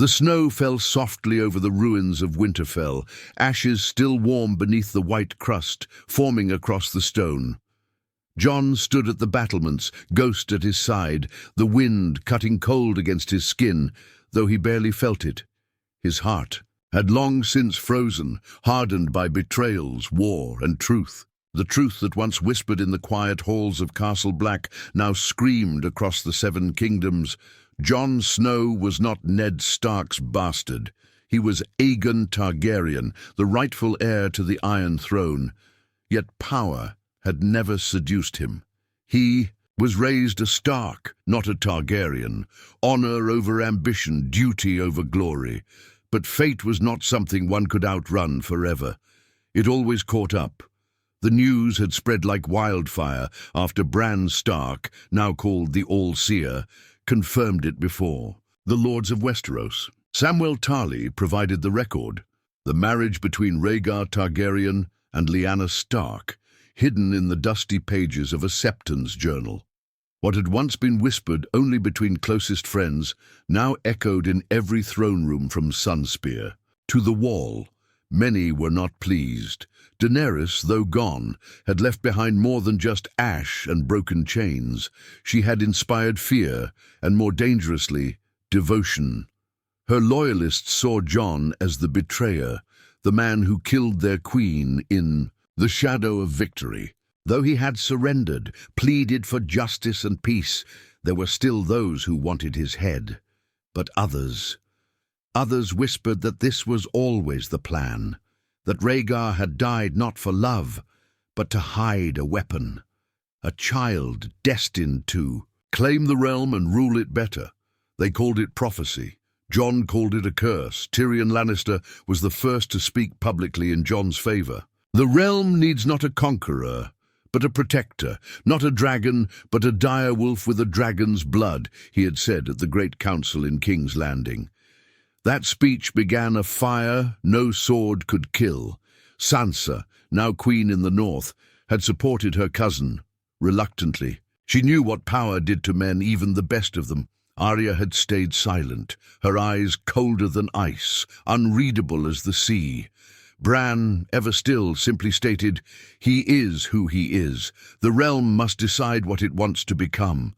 The snow fell softly over the ruins of Winterfell, ashes still warm beneath the white crust, forming across the stone. Jon stood at the battlements, Ghost at his side, the wind cutting cold against his skin, though he barely felt it. His heart had long since frozen, hardened by betrayals, war, and truth. The truth that once whispered in the quiet halls of Castle Black now screamed across the Seven Kingdoms. Jon Snow was not Ned Stark's bastard. He was Aegon Targaryen, the rightful heir to the Iron Throne. Yet power had never seduced him. He was raised a Stark, not a Targaryen. Honor over ambition, duty over glory. But fate was not something one could outrun forever. It always caught up. The news had spread like wildfire after Bran Stark, now called the All-Seer, confirmed it before. The Lords of Westeros. Samwell Tarly provided the record. The marriage between Rhaegar Targaryen and Lyanna Stark, hidden in the dusty pages of a Septon's journal. What had once been whispered only between closest friends now echoed in every throne room from Sunspear to the Wall. Many were not pleased. Daenerys, though gone, had left behind more than just ash and broken chains. She had inspired fear, and more dangerously, devotion. Her loyalists saw Jon as the betrayer, the man who killed their queen in the shadow of victory. Though he had surrendered, pleaded for justice and peace, there were still those who wanted his head. But others whispered that this was always the plan, that Rhaegar had died not for love, but to hide a weapon, a child destined to claim the realm and rule it better. They called it prophecy. Jon called it a curse. Tyrion Lannister was the first to speak publicly in Jon's favor. The realm needs not a conqueror, but a protector, not a dragon, but a direwolf with a dragon's blood, he had said at the Great Council in King's Landing. That speech began a fire no sword could kill. Sansa, now queen in the north, had supported her cousin, reluctantly. She knew what power did to men, even the best of them. Arya had stayed silent, her eyes colder than ice, unreadable as the sea. Bran, ever still, simply stated, "He is who he is. The realm must decide what it wants to become."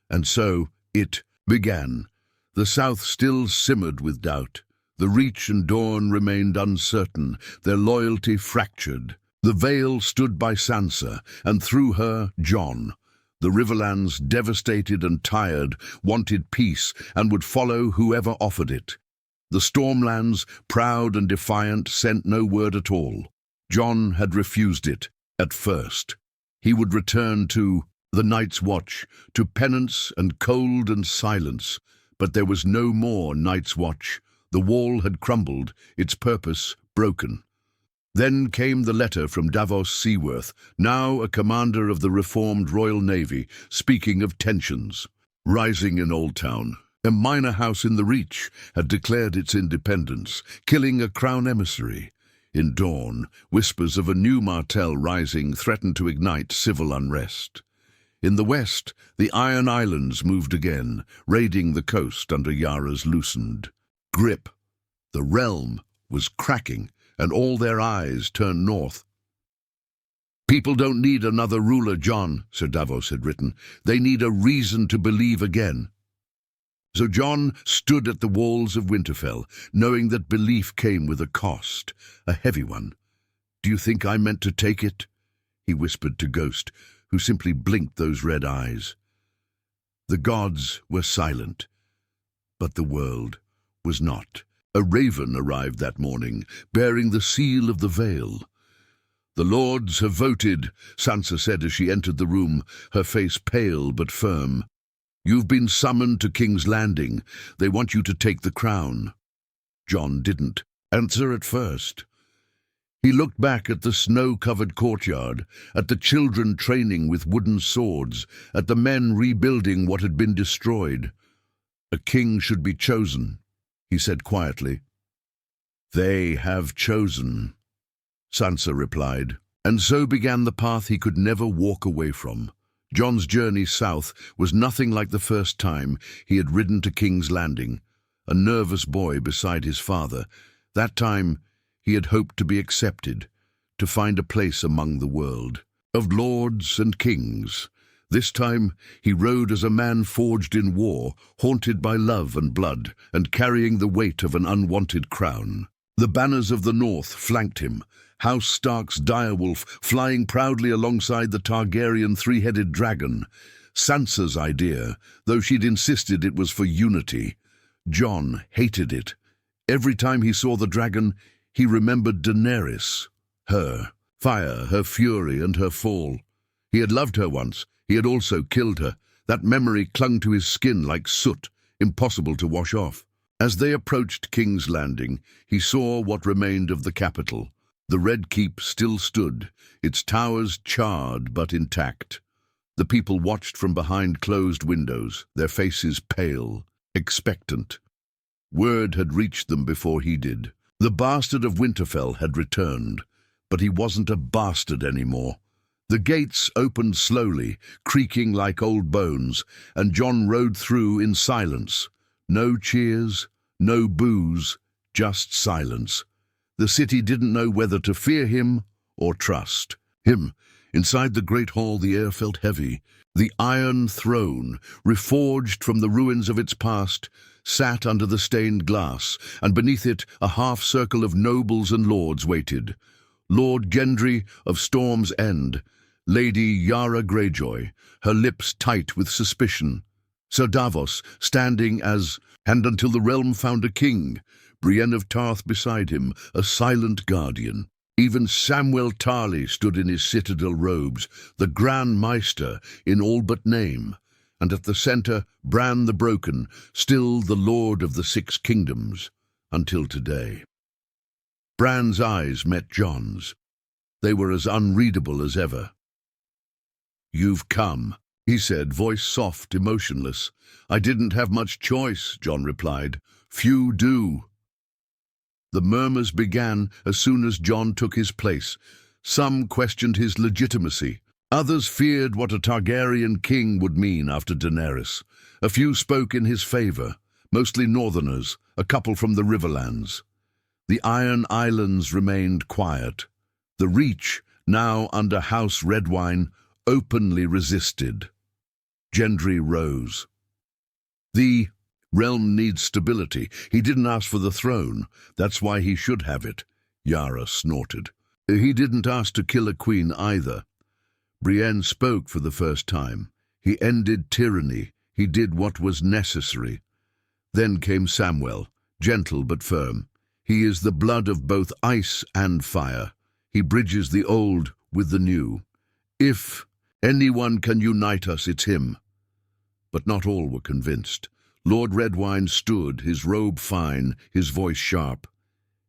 And so it began. The south still simmered with doubt. The Reach and Dorne remained uncertain, their loyalty fractured. The Vale stood by Sansa, and through her, Jon. The Riverlands, devastated and tired, wanted peace and would follow whoever offered it. The Stormlands, proud and defiant, sent no word at all. Jon had refused it, at first. He would return to the Night's Watch, to penance and cold and silence. But there was no more Night's Watch. The Wall had crumbled, its purpose broken. Then came the letter from Davos Seaworth, now a commander of the reformed Royal Navy, speaking of tensions rising in Old Town. A minor house in the Reach had declared its independence, killing a crown emissary. In Dorne, whispers of a new Martell rising threatened to ignite civil unrest. In the west, the Iron Islands moved again, raiding the coast under Yara's loosened grip. The realm was cracking, and all their eyes turned north. "People don't need another ruler, Jon," Sir Davos had written. "They need a reason to believe again." So Jon stood at the walls of Winterfell, knowing that belief came with a cost, a heavy one. "Do you think I meant to take it?" he whispered to Ghost, who simply blinked those red eyes. The gods were silent, but the world was not. A raven arrived that morning, bearing the seal of the Vale. "The Lords have voted," Sansa said as she entered the room, her face pale but firm. "You've been summoned to King's Landing. They want you to take the crown." Jon didn't answer at first. He looked back at the snow-covered courtyard, at the children training with wooden swords, at the men rebuilding what had been destroyed. "A king should be chosen," he said quietly. "They have chosen," Sansa replied. And so began the path he could never walk away from. Jon's journey south was nothing like the first time he had ridden to King's Landing. a nervous boy beside his father. That time he had hoped to be accepted, to find a place among the world of lords and kings. This time he rode as a man forged in war, haunted by love and blood, and carrying the weight of an unwanted crown. The banners of the north flanked him, House Stark's direwolf flying proudly alongside the Targaryen three-headed dragon. Sansa's idea, though she'd insisted it was for unity. Jon hated it. Every time he saw the dragon, he remembered Daenerys, her fire, her fury, and her fall. He had loved her once. He had also killed her. That memory clung to his skin like soot, impossible to wash off. As they approached King's Landing, he saw what remained of the capital. The Red Keep still stood, its towers charred but intact. The people watched from behind closed windows, their faces pale, expectant. Word had reached them before he did. The bastard of Winterfell had returned, but he wasn't a bastard anymore. The gates opened slowly, creaking like old bones, and Jon rode through in silence. No cheers, no boos, just silence. The city didn't know whether to fear him or trust him. Inside the great hall the air felt heavy. The Iron Throne, reforged from the ruins of its past, sat under the stained glass, and beneath it a half-circle of nobles and lords waited. Lord Gendry of Storm's End, Lady Yara Greyjoy, her lips tight with suspicion. Sir Davos, standing and until the realm found a king, Brienne of Tarth beside him, a silent guardian. Even Samwell Tarly stood in his citadel robes, the Grand Maester in all but name, and at the centre Bran the Broken, still the Lord of the Six Kingdoms, until today. Bran's eyes met Jon's. They were as unreadable as ever. "You've come," he said, voice soft, emotionless. "I didn't have much choice," Jon replied. "Few do." The murmurs began as soon as Jon took his place. Some questioned his legitimacy. Others feared what a Targaryen king would mean after Daenerys. A few spoke in his favor, mostly northerners, a couple from the Riverlands. The Iron Islands remained quiet. The Reach, now under House Redwyne, openly resisted. Gendry rose. "The realm needs stability. He didn't ask for the throne. That's why he should have it," Yara snorted. "He didn't ask to kill a queen either." Brienne spoke for the first time. "He ended tyranny. He did what was necessary." Then came Samwell, gentle but firm. "He is the blood of both ice and fire. He bridges the old with the new. If anyone can unite us, it's him." But not all were convinced. Lord Redwyne stood, his robe fine, his voice sharp.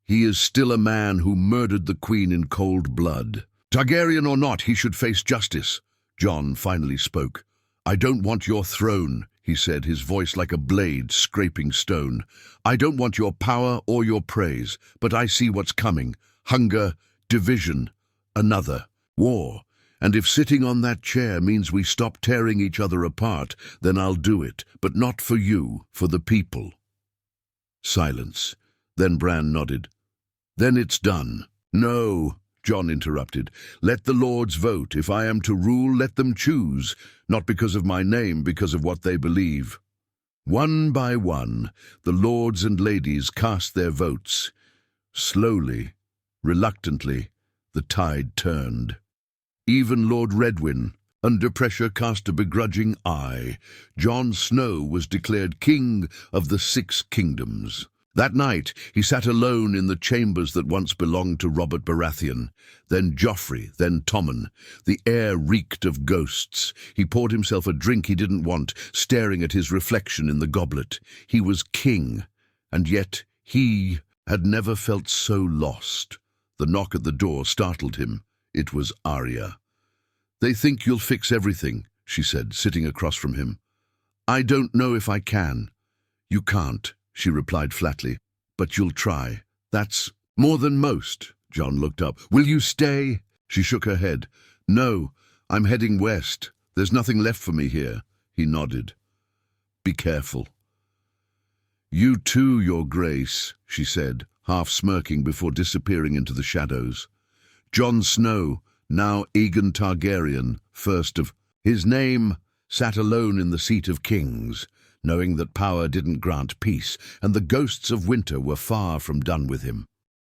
"He is still a man who murdered the Queen in cold blood. Targaryen or not, he should face justice." Jon finally spoke. "I don't want your throne," he said, his voice like a blade scraping stone. "I don't want your power or your praise, but I see what's coming. Hunger, division, another war. And if sitting on that chair means we stop tearing each other apart, then I'll do it, but not for you, for the people." Silence. Then Bran nodded. "Then it's done." "No," Jon interrupted. "Let the lords vote. If I am to rule, let them choose, not because of my name, because of what they believe." One by one, the lords and ladies cast their votes. Slowly, reluctantly, the tide turned. Even Lord Redwyne, under pressure, cast a begrudging eye. Jon Snow was declared King of the Six Kingdoms. That night he sat alone in the chambers that once belonged to Robert Baratheon, then Joffrey, then Tommen. The air reeked of ghosts. He poured himself a drink he didn't want, staring at his reflection in the goblet. He was king, and yet he had never felt so lost. The knock at the door startled him. It was Arya. "They think you'll fix everything," she said, sitting across from him. "I don't know if I can." "You can't," she replied flatly, "but you'll try. That's more than most." Jon looked up. "Will you stay?" She shook her head. "No, I'm heading west. There's nothing left for me here." He nodded. "Be careful." "You too, your grace," she said, half smirking before disappearing into the shadows. Jon Snow, now Aegon Targaryen, first of his name, sat alone in the seat of kings, knowing that power didn't grant peace, and the ghosts of winter were far from done with him.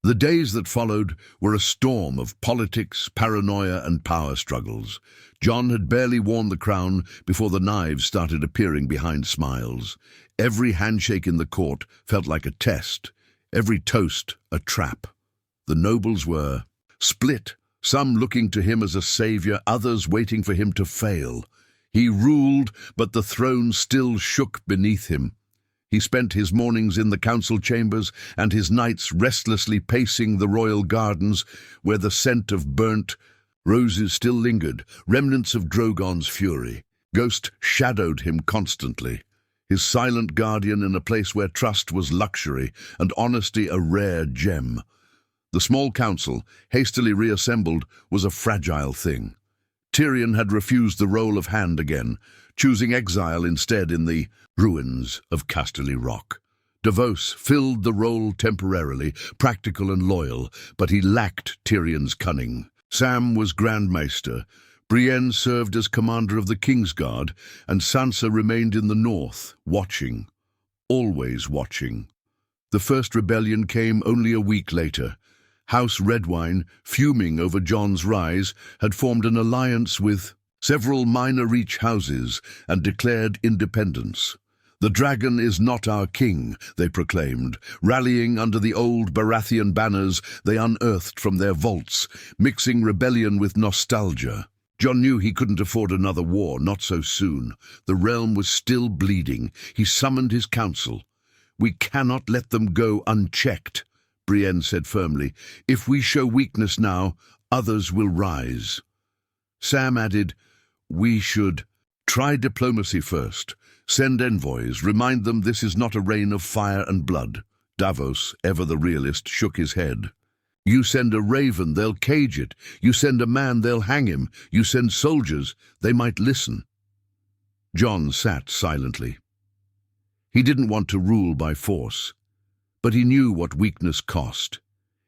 The days that followed were a storm of politics, paranoia, and power struggles. Jon had barely worn the crown before the knives started appearing behind smiles. Every handshake in the court felt like a test, every toast a trap. The nobles were split, some looking to him as a savior, others waiting for him to fail. He ruled, but the throne still shook beneath him. He spent his mornings in the council chambers and his nights restlessly pacing the royal gardens where the scent of burnt roses still lingered, remnants of Drogon's fury. Ghost shadowed him constantly, his silent guardian in a place where trust was luxury and honesty a rare gem. The small council, hastily reassembled, was a fragile thing. Tyrion had refused the role of hand again, choosing exile instead in the ruins of Casterly Rock. Davos filled the role temporarily, practical and loyal, but he lacked Tyrion's cunning. Sam was Grand Maester, Brienne served as commander of the Kingsguard, and Sansa remained in the north, watching, always watching. The first rebellion came only a week later. House Redwyne, fuming over Jon's rise, had formed an alliance with several minor reach houses and declared independence. "The dragon is not our king," they proclaimed. Rallying under the old Baratheon banners they unearthed from their vaults, mixing rebellion with nostalgia. Jon knew he couldn't afford another war, not so soon. The realm was still bleeding. He summoned his council. "We cannot let them go unchecked," Brienne said firmly. "If we show weakness now, others will rise." Sam added, "We should try diplomacy first. Send envoys, remind them this is not a reign of fire and blood." Davos, ever the realist, shook his head. "You send a raven, they'll cage it. You send a man, they'll hang him. You send soldiers, they might listen." Jon sat silently. He didn't want to rule by force, but he knew what weakness cost.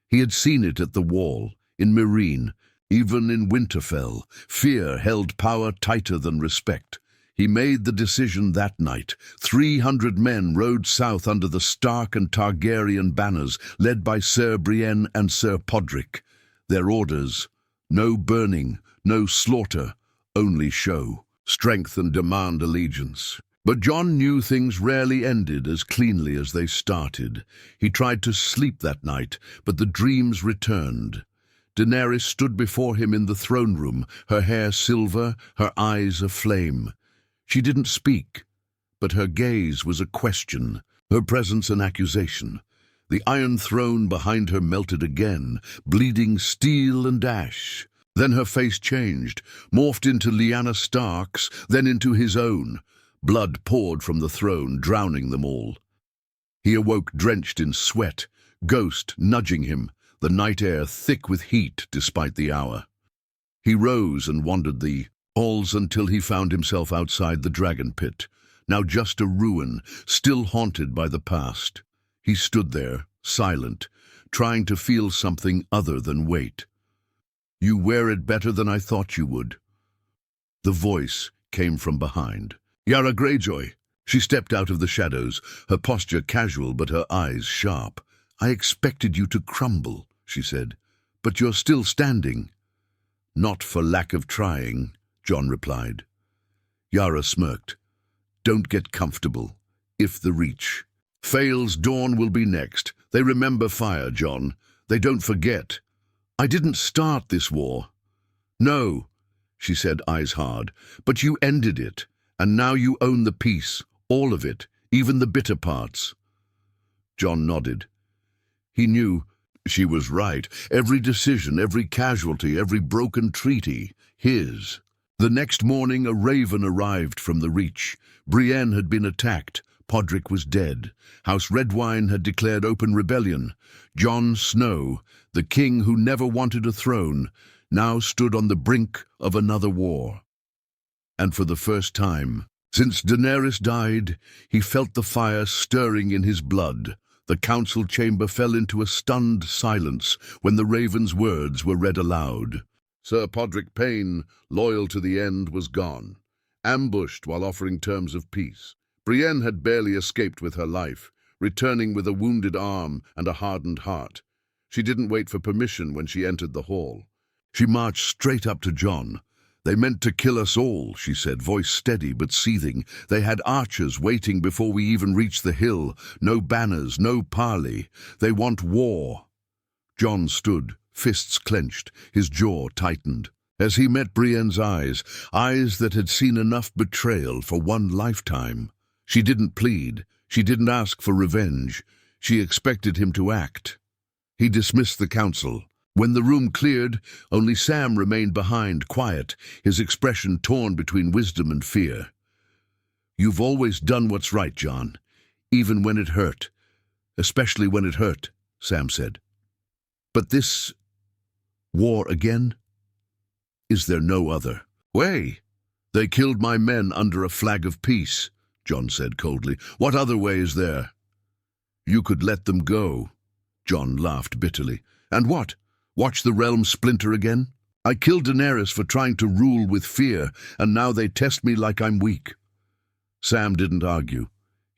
He had seen it at the Wall, in Meereen, even in Winterfell. Fear held power tighter than respect. He made the decision that night. 300 men rode south under the Stark and Targaryen banners, led by Ser Brienne and Ser Podrick. Their orders: no burning, no slaughter, only show, strength and demand allegiance. But Jon knew things rarely ended as cleanly as they started. He tried to sleep that night, but the dreams returned. Daenerys stood before him in the throne room, her hair silver, her eyes aflame. She didn't speak, but her gaze was a question, her presence an accusation. The Iron Throne behind her melted again, bleeding steel and ash. Then her face changed, morphed into Lyanna Stark's, then into his own. Blood poured from the throne, drowning them all. He awoke drenched in sweat, Ghost nudging him, the night air thick with heat despite the hour. He rose and wandered the halls until he found himself outside the dragon pit, now just a ruin, still haunted by the past. He stood there, silent, trying to feel something other than weight. "You wear it better than I thought you would." The voice came from behind. "Yara Greyjoy." She stepped out of the shadows, her posture casual but her eyes sharp. "I expected you to crumble," she said, "but you're still standing." "Not for lack of trying," Jon replied. Yara smirked. "Don't get comfortable. If the Reach fails, Dawn will be next. They remember fire, Jon. They don't forget. I didn't start this war." "No," she said, eyes hard, "but you ended it. And now you own the peace, all of it, even the bitter parts." Jon nodded. He knew she was right. Every decision, every casualty, every broken treaty, his. The next morning a raven arrived from the Reach. Brienne had been attacked. Podrick was dead. House Redwyne had declared open rebellion. Jon Snow, the king who never wanted a throne, now stood on the brink of another war. And for the first time, Since Daenerys died, he felt the fire stirring in his blood. The council chamber fell into a stunned silence when the Raven's words were read aloud. Sir Podrick Payne, loyal to the end, was gone, ambushed while offering terms of peace. Brienne had barely escaped with her life, returning with a wounded arm and a hardened heart. She didn't wait for permission when she entered the hall. She marched straight up to Jon. "They meant to kill us all," she said, voice steady but seething. "They had archers waiting before we even reached the hill. No banners, no parley. They want war." Jon stood, fists clenched, his jaw tightened. As he met Brienne's eyes that had seen enough betrayal for one lifetime. She didn't plead. She didn't ask for revenge. She expected him to act. He dismissed the council. When the room cleared, only Sam remained behind, quiet, his expression torn between wisdom and fear. "You've always done what's right, Jon, even when it hurt. Especially when it hurt," Sam said. "But this war again? Is there no other way?" "They killed my men under a flag of peace," Jon said coldly. "What other way is there?" "You could let them go." Jon laughed bitterly. "And what? Watch the realm splinter again? I killed Daenerys for trying to rule with fear, and now they test me like I'm weak." Sam didn't argue.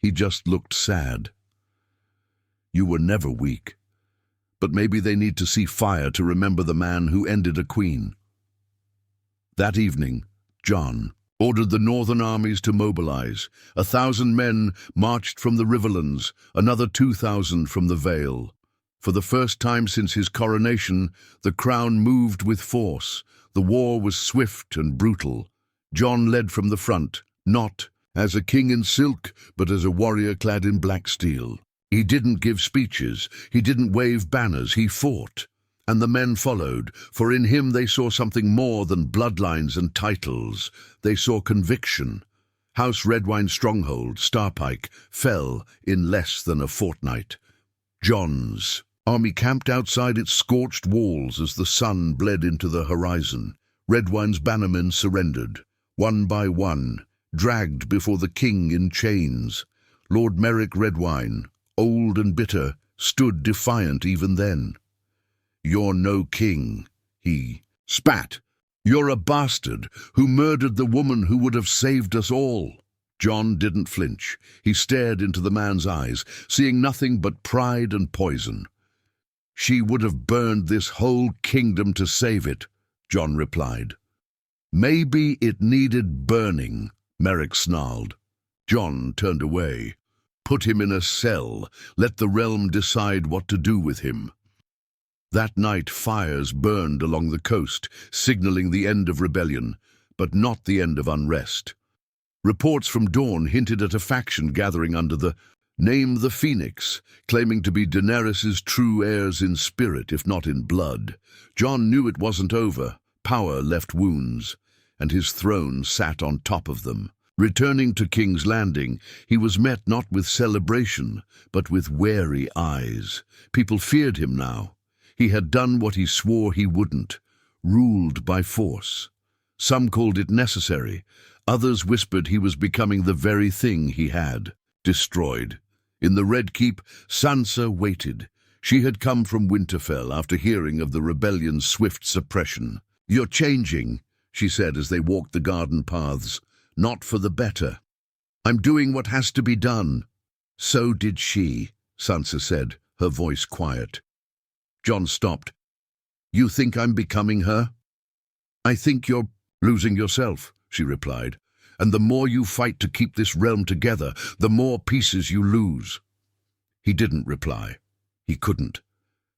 He just looked sad. "You were never weak. But maybe they need to see fire to remember the man who ended a queen." That evening, Jon ordered the northern armies to mobilize. 1,000 men marched from the Riverlands, another 2,000 from the Vale. For the first time since his coronation, the crown moved with force. The war was swift and brutal. Jon led from the front, not as a king in silk, but as a warrior clad in black steel. He didn't give speeches. He didn't wave banners. He fought. And the men followed, for in him they saw something more than bloodlines and titles. They saw conviction. House Redwyne's stronghold, Starpike, fell in less than a fortnight. Jon's army camped outside its scorched walls as the sun bled into the horizon. Redwyne's bannermen surrendered, one by one, dragged before the king in chains. Lord Merrick Redwyne, old and bitter, stood defiant even then. "You're no king," he spat. "You're a bastard who murdered the woman who would have saved us all." Jon didn't flinch. He stared into the man's eyes, seeing nothing but pride and poison. "She would have burned this whole kingdom to save it," Jon replied. "Maybe it needed burning," Merrick snarled. Jon turned away. "Put him in a cell. Let the realm decide what to do with him." That night fires burned along the coast, signaling the end of rebellion, but not the end of unrest. Reports from Dorne hinted at a faction gathering under the name the Phoenix, claiming to be Daenerys's true heirs in spirit, if not in blood. Jon knew it wasn't over. Power left wounds, and his throne sat on top of them. Returning to King's Landing, he was met not with celebration, but with wary eyes. People feared him now. He had done what he swore he wouldn't, ruled by force. Some called it necessary. Others whispered he was becoming the very thing he had destroyed. In the Red Keep, Sansa waited. She had come from Winterfell after hearing of the rebellion's swift suppression. "You're changing," she said as they walked the garden paths. "Not for the better." "I'm doing what has to be done." "So did she," Sansa said, her voice quiet. Jon stopped. "You think I'm becoming her?" "I think you're losing yourself," she replied. "And the more you fight to keep this realm together, the more pieces you lose." He didn't reply. He couldn't.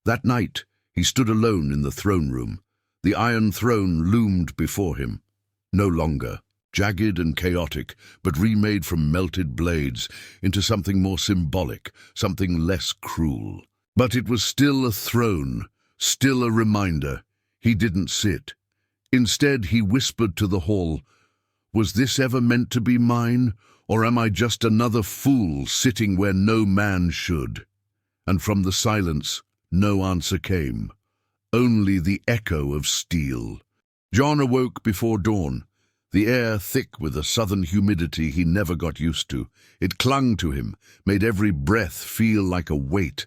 That night, he stood alone in the throne room. The Iron Throne loomed before him. No longer jagged and chaotic, but remade from melted blades into something more symbolic, something less cruel. But it was still a throne, still a reminder. He didn't sit. Instead, he whispered to the hall, "Was this ever meant to be mine, or am I just another fool sitting where no man should?" And from the silence, no answer came, only the echo of steel. Jon awoke before dawn. the air thick with a southern humidity he never got used to. It clung to him, made every breath feel like a weight.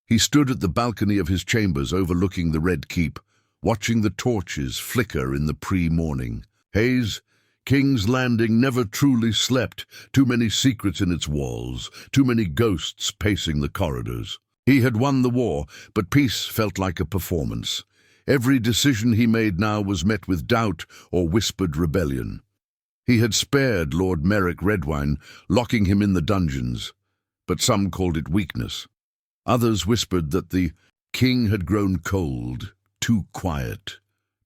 He stood at the balcony of his chambers overlooking the Red Keep, watching the torches flicker in the pre-morning. Hayes, King's Landing never truly slept, too many secrets in its walls, too many ghosts pacing the corridors. He had won the war, but peace felt like a performance. Every decision he made now was met with doubt or whispered rebellion. He had spared Lord Merrick Redwine, locking him in the dungeons, but some called it weakness. Others whispered that the king had grown cold, too quiet,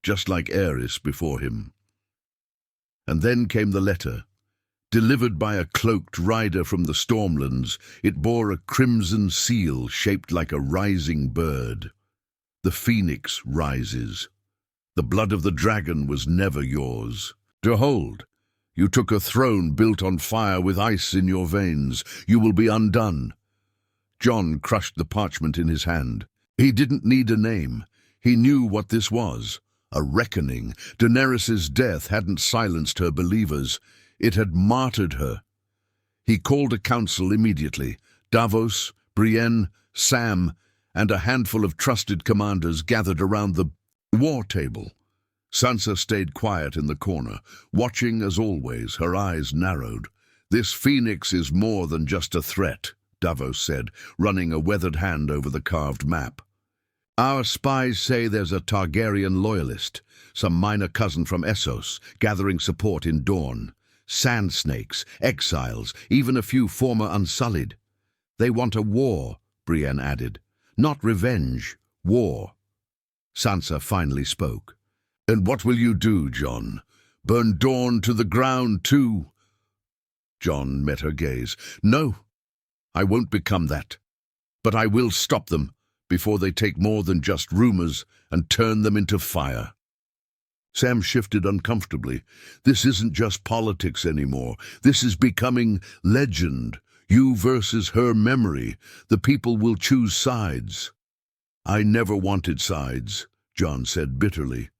just like Aerys before him. And then came the letter. Delivered by a cloaked rider from the Stormlands, it bore a crimson seal shaped like a rising bird. The phoenix rises. The blood of the dragon was never yours. To hold. You took a throne built on fire with ice in your veins. You will be undone. Jon crushed the parchment in his hand. He didn't need a name. He knew what this was. A reckoning. Daenerys's death hadn't silenced her believers. It had martyred her. He called a council immediately. Davos, Brienne, Sam, and a handful of trusted commanders gathered around the war table. Sansa stayed quiet in the corner, watching as always, her eyes narrowed. This phoenix is more than just a threat, Davos said, running a weathered hand over the carved map. Our spies say there's a Targaryen loyalist, some minor cousin from Essos, gathering support in Dorne. Sand snakes, exiles, even a few former Unsullied. They want a war, Brienne added. Not revenge, war. Sansa finally spoke. And what will you do, Jon? Burn Dorne to the ground too? Jon met her gaze. No, I won't become that. But I will stop them before they take more than just rumors and turn them into fire. Sam shifted uncomfortably. This isn't just politics anymore. This is becoming legend. You versus her memory. The people will choose sides. I never wanted sides, Jon said bitterly.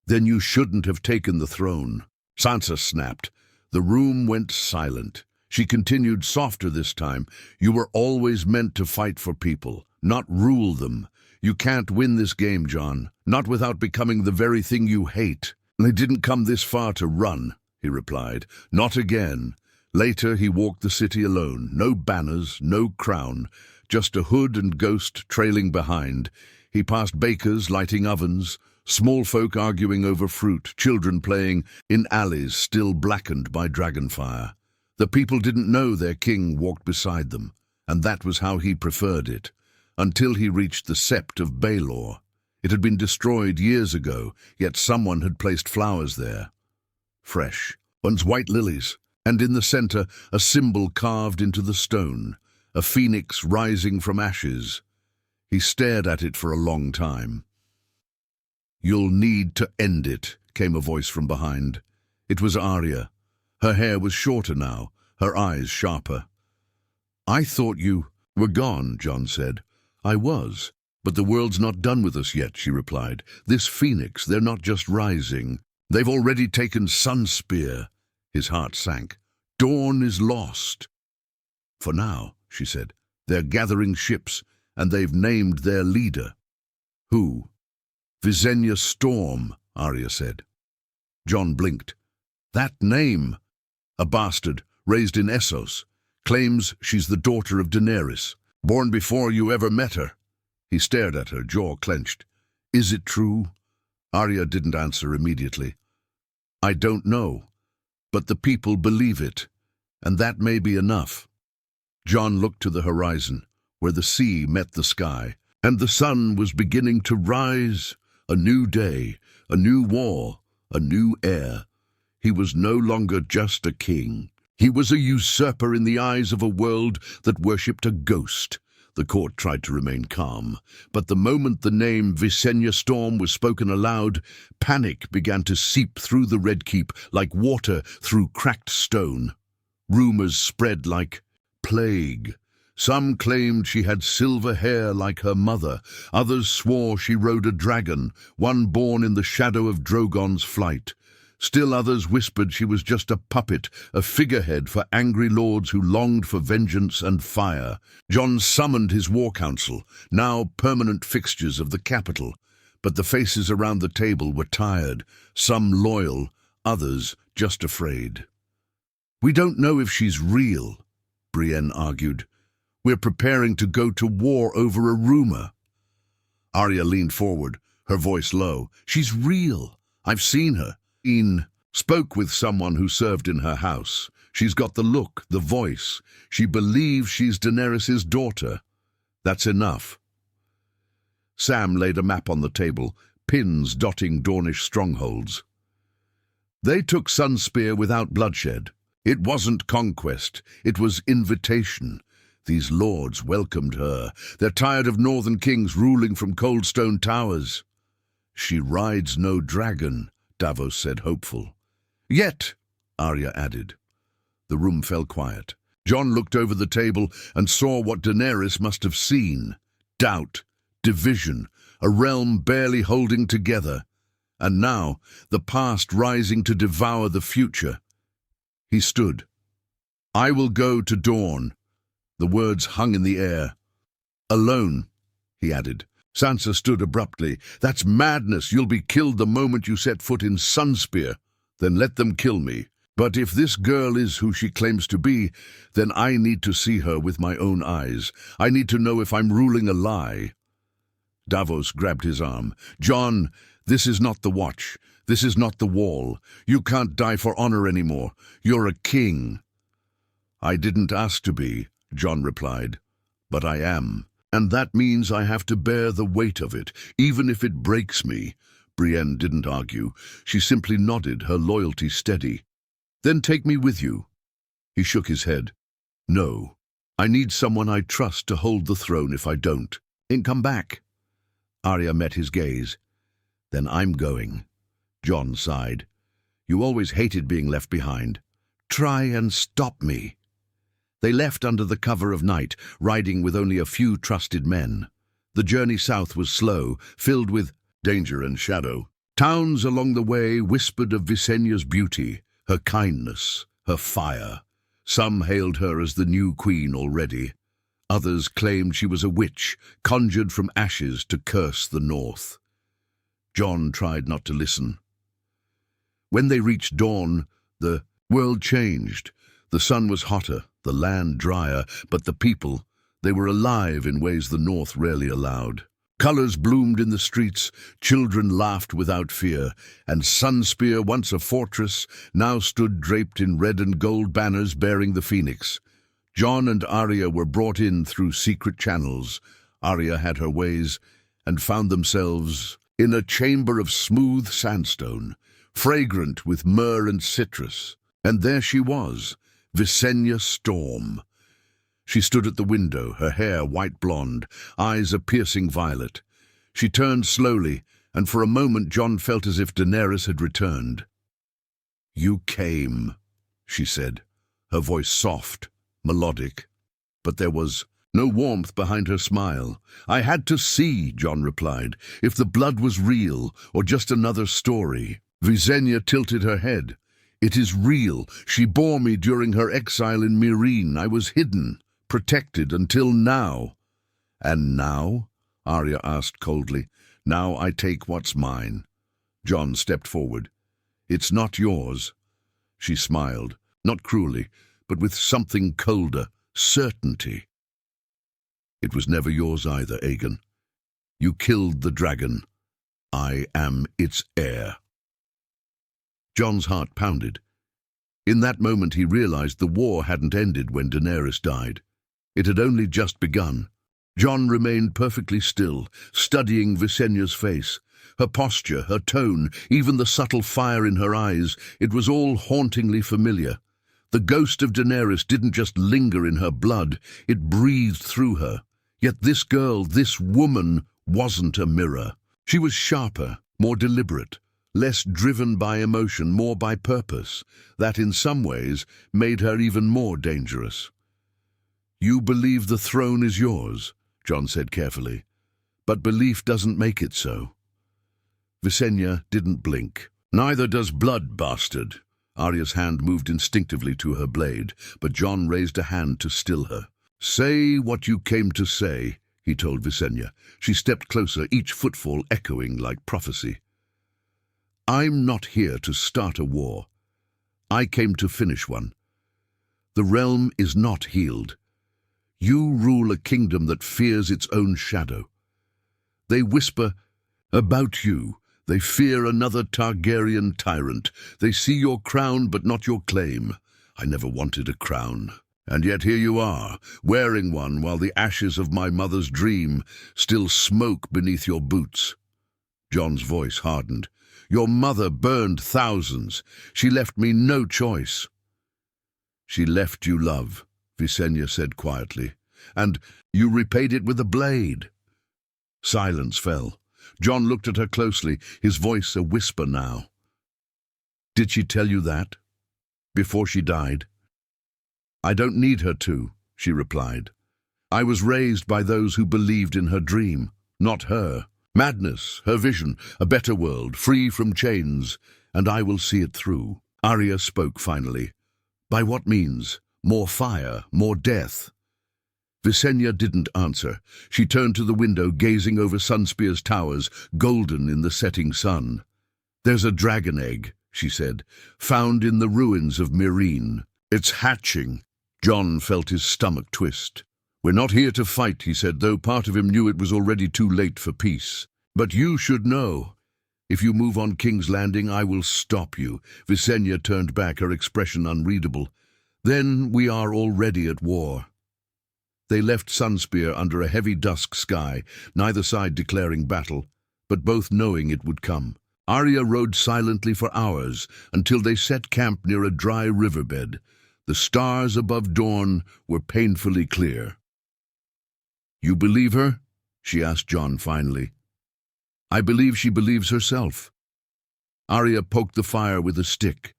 Then you shouldn't have taken the throne. Sansa snapped. The room went silent. She continued softer this time. You were always meant to fight for people, not rule them. You can't win this game, Jon, not without becoming the very thing you hate. They didn't come this far to run, he replied. Not again. Later he walked the city alone. No banners, no crown, just a hood and ghost trailing behind. He passed bakers lighting ovens, small folk arguing over fruit, children playing in alleys still blackened by dragonfire. The people didn't know their king walked beside them, and that was how he preferred it, until he reached the Sept of Baelor. It had been destroyed years ago, yet someone had placed flowers there. Fresh, once white lilies, and in the center a symbol carved into the stone, a phoenix rising from ashes. He stared at it for a long time. You'll need to end it, came a voice from behind. It was Arya. Her hair was shorter now, her eyes sharper. I thought you were gone, Jon said. I was, but the world's not done with us yet, she replied. This phoenix, they're not just rising. They've already taken Sunspear. His heart sank. Dorne is lost. For now, she said. They're gathering ships, and they've named their leader. Who? Visenya Storm, Arya said. Jon blinked. That name? A bastard, raised in Essos, claims she's the daughter of Daenerys, born before you ever met her. He stared at her, jaw clenched. Is it true? Arya didn't answer immediately. I don't know, but the people believe it, and that may be enough. Jon looked to the horizon, where the sea met the sky, and the sun was beginning to rise. A new day, a new war, a new heir. He was no longer just a king. He was a usurper in the eyes of a world that worshipped a ghost. The court tried to remain calm, but the moment the name Visenya Storm was spoken aloud, panic began to seep through the Red Keep like water through cracked stone. Rumors spread like plague. Some claimed she had silver hair like her mother. Others swore she rode a dragon, one born in the shadow of Drogon's flight. Still others whispered she was just a puppet, a figurehead for angry lords who longed for vengeance and fire. Jon summoned his war council, now permanent fixtures of the capital, but the faces around the table were tired, some loyal, others just afraid. "We don't know if she's real," Brienne argued. "We're preparing to go to war over a rumor." Arya leaned forward, her voice low. "She's real. I've seen her. Spoke with someone who served in her house. She's got the look, the voice. She believes she's Daenerys' daughter. That's enough." Sam laid a map on the table, pins dotting Dornish strongholds. They took Sunspear without bloodshed. It wasn't conquest, it was invitation. These lords welcomed her. They're tired of northern kings ruling from cold stone towers. "She rides no dragon," Davos said, hopeful. "Yet," Arya added. The room fell quiet. Jon looked over the table and saw what Daenerys must have seen. Doubt, division, a realm barely holding together. And now, the past rising to devour the future. He stood. "I will go to Dorne." The words hung in the air. "Alone," he added. Sansa stood abruptly. "That's madness. You'll be killed the moment you set foot in Sunspear. Then let them kill me. But if this girl is who she claims to be, then I need to see her with my own eyes. I need to know if I'm ruling a lie." Davos grabbed his arm. "Jon, this is not the Watch. This is not the Wall. You can't die for honor anymore. You're a king." "I didn't ask to be," Jon replied. "But I am. And that means I have to bear the weight of it, even if it breaks me." Brienne didn't argue. She simply nodded, her loyalty steady. "Then take me with you." He shook his head. "No. I need someone I trust to hold the throne if I don't. And come back." Arya met his gaze. "Then I'm going." Jon sighed. "You always hated being left behind. Try and stop me." They left under the cover of night, riding with only a few trusted men. The journey south was slow, filled with danger and shadow. Towns along the way whispered of Visenya's beauty, her kindness, her fire. Some hailed her as the new queen already. Others claimed she was a witch, conjured from ashes to curse the north. Jon tried not to listen. When they reached dawn, the world changed. The sun was hotter, the land drier, but the people, they were alive in ways the north rarely allowed. Colors bloomed in the streets, children laughed without fear, and Sunspear, once a fortress, now stood draped in red and gold banners bearing the phoenix. Jon and Arya were brought in through secret channels. Arya had her ways, and found themselves in a chamber of smooth sandstone, fragrant with myrrh and citrus. And there she was, Visenya Storm. She stood at the window, her hair white blonde, eyes a piercing violet. She turned slowly, and for a moment Jon felt as if Daenerys had returned. "You came," she said, her voice soft, melodic. But there was no warmth behind her smile. "I had to see," Jon replied, "if the blood was real or just another story." Visenya tilted her head. "It is real. She bore me during her exile in Meereen. I was hidden, protected until now." "And now?" Arya asked coldly. "Now I take what's mine." Jon stepped forward. "It's not yours." She smiled, not cruelly, but with something colder, certainty. "It was never yours either, Aegon. You killed the dragon. I am its heir." Jon's heart pounded. In that moment he realized the war hadn't ended when Daenerys died. It had only just begun. Jon remained perfectly still, studying Visenya's face. Her posture, her tone, even the subtle fire in her eyes, it was all hauntingly familiar. The ghost of Daenerys didn't just linger in her blood, it breathed through her. Yet this girl, this woman, wasn't a mirror. She was sharper, more deliberate, less driven by emotion, more by purpose. That, in some ways, made her even more dangerous. "You believe the throne is yours," Jon said carefully, "but belief doesn't make it so." Visenya didn't blink. Neither does blood, bastard. Arya's hand moved instinctively to her blade, but Jon raised a hand to still her. Say what you came to say, he told Visenya. She stepped closer, each footfall echoing like prophecy. I'm not here to start a war. I came to finish one. The realm is not healed. You rule a kingdom that fears its own shadow. They whisper about you. They fear another Targaryen tyrant. They see your crown but not your claim. I never wanted a crown. And yet here you are, wearing one while the ashes of my mother's dream still smoke beneath your boots. Jon's voice hardened. Your mother burned thousands. She left me no choice. She left you love, Visenya said quietly, and you repaid it with a blade. Silence fell. Jon looked at her closely, his voice a whisper now. Did she tell you that? Before she died? I don't need her to, she replied. I was raised by those who believed in her dream, not her. Madness, her vision, a better world, free from chains, and I will see it through. Arya spoke finally. By what means? More fire, more death? Visenya didn't answer. She turned to the window, gazing over Sunspear's towers, golden in the setting sun. There's a dragon egg, she said, found in the ruins of Meereen. It's hatching. Jon felt his stomach twist. We're not here to fight, he said, though part of him knew it was already too late for peace. But you should know. If you move on King's Landing, I will stop you. Visenya turned back, her expression unreadable. Then we are already at war. They left Sunspear under a heavy dusk sky, neither side declaring battle, but both knowing it would come. Arya rode silently for hours, until they set camp near a dry riverbed. The stars above Dorne were painfully clear. You believe her? She asked Jon finally. I believe she believes herself. Arya poked the fire with a stick.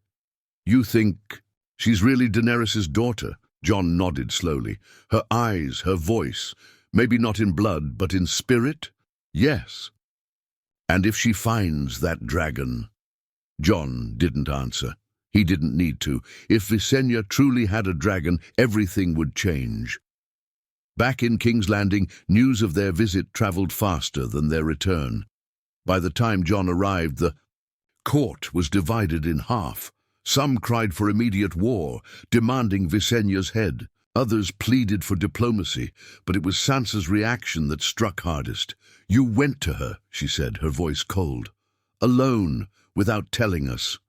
You think she's really Daenerys' daughter? Jon nodded slowly. Her eyes, her voice, maybe not in blood, but in spirit? Yes. And if she finds that dragon? Jon didn't answer. He didn't need to. If Visenya truly had a dragon, everything would change. Back in King's Landing, news of their visit traveled faster than their return. By the time Jon arrived, the court was divided in half. Some cried for immediate war, demanding Visenya's head. Others pleaded for diplomacy, but it was Sansa's reaction that struck hardest. You went to her, she said, her voice cold. Alone, without telling us.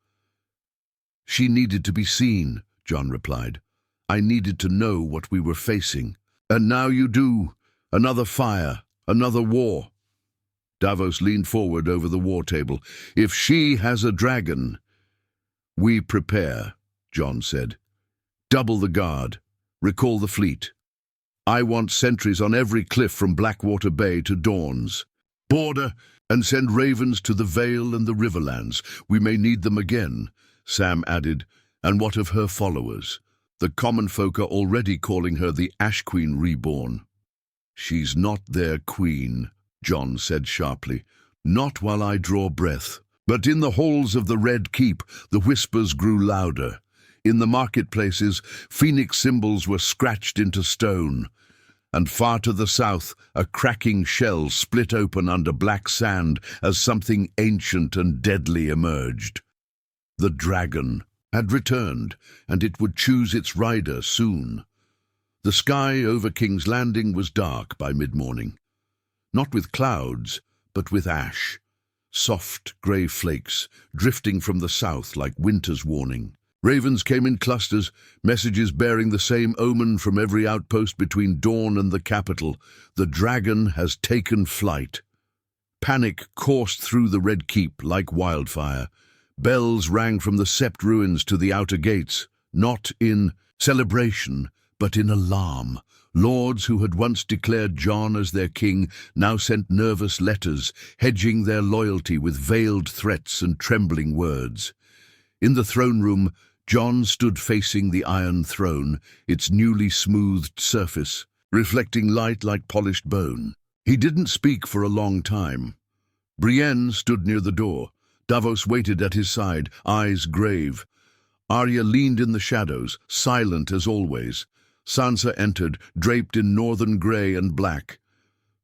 She needed to be seen, Jon replied. I needed to know what we were facing. And now you do. Another fire, another war. Davos leaned forward over the war table. If she has a dragon... We prepare, Jon said. Double the guard. Recall the fleet. I want sentries on every cliff from Blackwater Bay to Dorne's border, and send ravens to the Vale and the Riverlands. We may need them again, Sam added. And what of her followers? The common folk are already calling her the Ash Queen Reborn. She's not their queen, Jon said sharply. Not while I draw breath. But in the halls of the Red Keep, the whispers grew louder. In the marketplaces, phoenix symbols were scratched into stone. And far to the south, a cracking shell split open under black sand as something ancient and deadly emerged. The dragon had returned, and it would choose its rider soon. The sky over King's Landing was dark by mid-morning. Not with clouds, but with ash. Soft grey flakes, drifting from the south like winter's warning. Ravens came in clusters, messages bearing the same omen from every outpost between Dorne and the capital. The dragon has taken flight. Panic coursed through the Red Keep like wildfire. Bells rang from the Sept ruins to the outer gates, not in celebration, but in alarm. Lords who had once declared Jon as their king now sent nervous letters, hedging their loyalty with veiled threats and trembling words. In the throne room, Jon stood facing the Iron Throne, its newly smoothed surface, reflecting light like polished bone. He didn't speak for a long time. Brienne stood near the door, Davos waited at his side, eyes grave. Arya leaned in the shadows, silent as always. Sansa entered, draped in northern grey and black.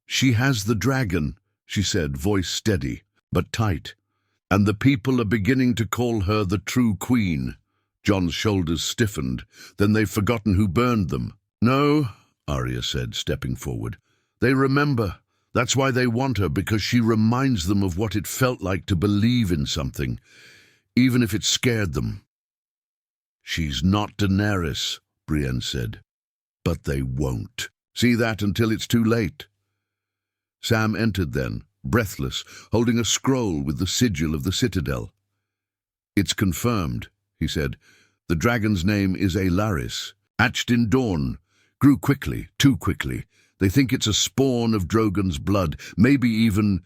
"She has the dragon," she said, voice steady, but tight. "And the people are beginning to call her the true queen." Jon's shoulders stiffened. "Then they've forgotten who burned them." "No," Arya said, stepping forward. "They remember. That's why they want her, because she reminds them of what it felt like to believe in something, even if it scared them." "She's not Daenerys," Brienne said. "But they won't see that until it's too late." Sam entered then, breathless, holding a scroll with the sigil of the citadel. "It's confirmed," he said. "The dragon's name is Aelaris, hatched in dawn, grew quickly, too quickly. They think it's a spawn of Drogon's blood, maybe even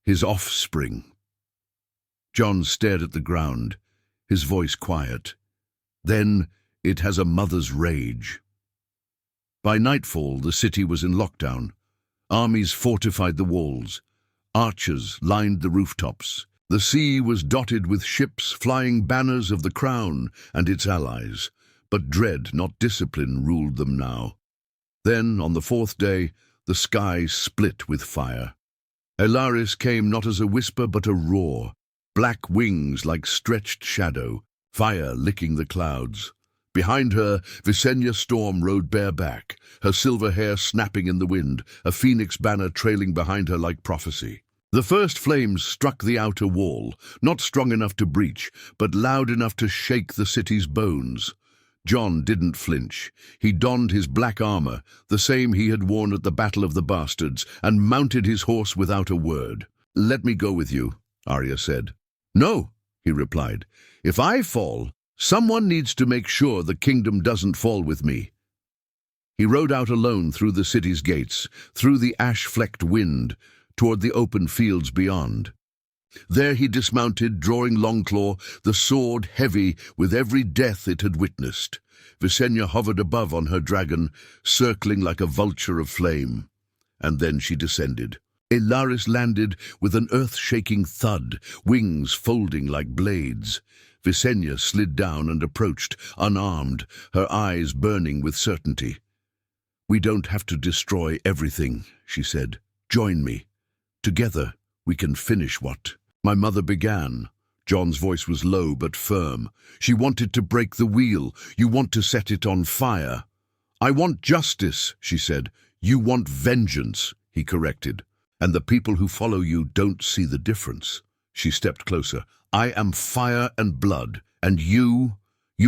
his offspring." Jon stared at the ground, his voice quiet. "Then it has a mother's rage." By nightfall, the city was in lockdown. Armies fortified the walls. Archers lined the rooftops. The sea was dotted with ships flying banners of the crown and its allies, but dread, not discipline, ruled them now. Then, on the fourth day, the sky split with fire. Aelaris came not as a whisper but a roar, black wings like stretched shadow, fire licking the clouds. Behind her, Visenya Storm rode bareback, her silver hair snapping in the wind, a phoenix banner trailing behind her like prophecy. The first flames struck the outer wall, not strong enough to breach, but loud enough to shake the city's bones. Jon didn't flinch. He donned his black armor, the same he had worn at the Battle of the Bastards, and mounted his horse without a word. "Let me go with you," Arya said. "No," he replied. "If I fall, someone needs to make sure the kingdom doesn't fall with me." He rode out alone through the city's gates, through the ash-flecked wind, toward the open fields beyond. There he dismounted, drawing Longclaw, the sword heavy with every death it had witnessed. Visenya hovered above on her dragon, circling like a vulture of flame. And then she descended. Aelaris landed with an earth-shaking thud, wings folding like blades. Visenya slid down and approached, unarmed, her eyes burning with certainty. "We don't have to destroy everything," she said. "Join me. Together, we can finish what my mother began." Jon's voice was low but firm. "She wanted to break the wheel. You want to set it on fire." "I want justice," she said. "You want vengeance," he corrected. "And the people who follow you don't see the difference." She stepped closer. "I am fire and blood, and you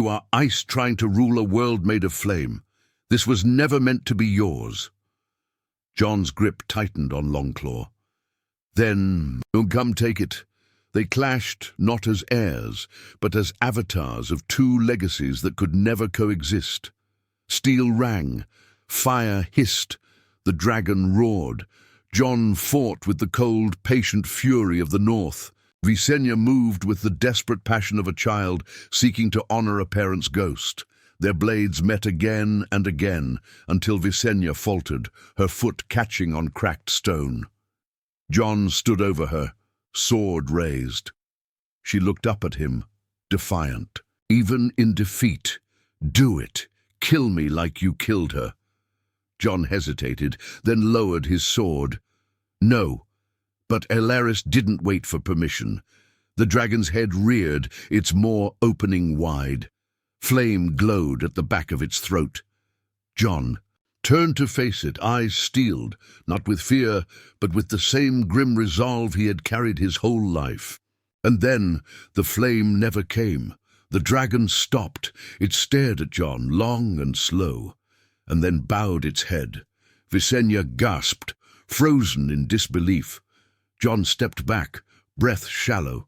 are ice trying to rule a world made of flame. This was never meant to be yours." Jon's grip tightened on Longclaw. "Then, come take it." They clashed not as heirs, but as avatars of two legacies that could never coexist. Steel rang, fire hissed, the dragon roared. Jon fought with the cold, patient fury of the north. Visenya moved with the desperate passion of a child seeking to honor a parent's ghost. Their blades met again and again, until Visenya faltered, her foot catching on cracked stone. Jon stood over her, sword raised. She looked up at him, defiant. "Even in defeat, do it. Kill me like you killed her." Jon hesitated, then lowered his sword. "No." But Aelaris didn't wait for permission. The dragon's head reared, its maw opening wide. Flame glowed at the back of its throat. Jon turned to face it, eyes steeled, not with fear, but with the same grim resolve he had carried his whole life. And then the flame never came. The dragon stopped. It stared at Jon, long and slow, and then bowed its head. Visenya gasped, frozen in disbelief. Jon stepped back, breath shallow.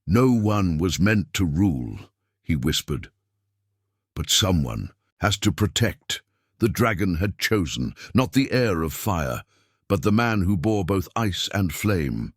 "No one was meant to rule," he whispered. "But someone has to protect." The dragon had chosen, not the heir of fire, but the man who bore both ice and flame.